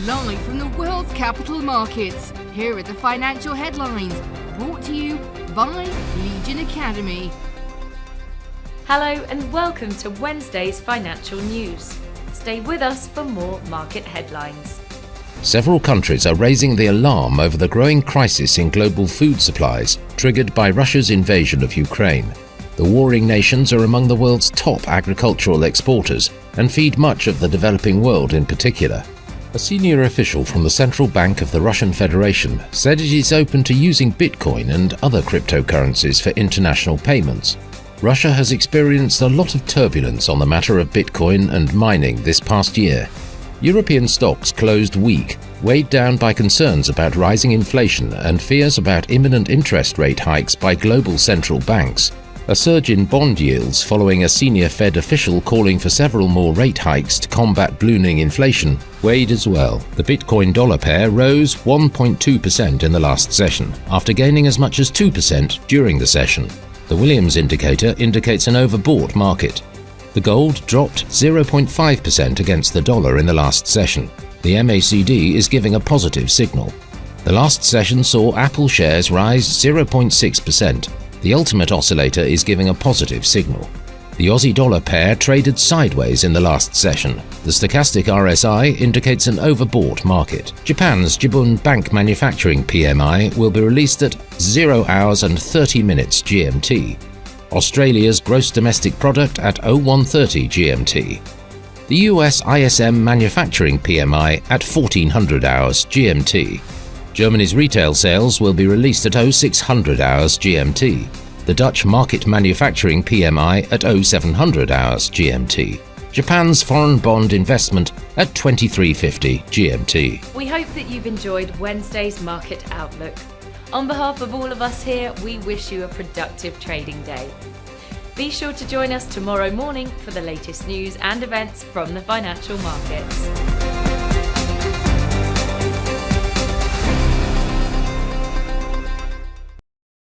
Live from the world's capital markets, here are the financial headlines, brought to you by Legion Academy. Hello and welcome to Wednesday's financial news. Stay with us for more market headlines. Several countries are raising the alarm over the growing crisis in global food supplies, triggered by Russia's invasion of Ukraine. The warring nations are among the world's top agricultural exporters and feed much of the developing world in particular. A senior official from the Central Bank of the Russian Federation said it is open to using Bitcoin and other cryptocurrencies for international payments. Russia has experienced a lot of turbulence on the matter of Bitcoin and mining this past year. European stocks closed weak, weighed down by concerns about rising inflation and fears about imminent interest rate hikes by global central banks. A surge in bond yields following a senior Fed official calling for several more rate hikes to combat ballooning inflation weighed as well. The Bitcoin-dollar pair rose 1.2% in the last session, after gaining as much as 2% during the session. The Williams indicator indicates an overbought market. The gold dropped 0.5% against the dollar in the last session. The MACD is giving a positive signal. The last session saw Apple shares rise 0.6%. The ultimate oscillator is giving a positive signal. The Aussie-dollar pair traded sideways in the last session. The stochastic RSI indicates an overbought market. Japan's Jibun Bank Manufacturing PMI will be released at 0 hours and 30 minutes GMT. Australia's gross domestic product at 0130 GMT. The US ISM Manufacturing PMI at 1400 hours GMT. Germany's retail sales will be released at 0600 hours GMT. The Dutch Market Manufacturing PMI at 0700 hours GMT. Japan's foreign bond investment at 2350 GMT. We hope that you've enjoyed Wednesday's market outlook. On behalf of all of us here, we wish you a productive trading day. Be sure to join us tomorrow morning for the latest news and events from the financial markets.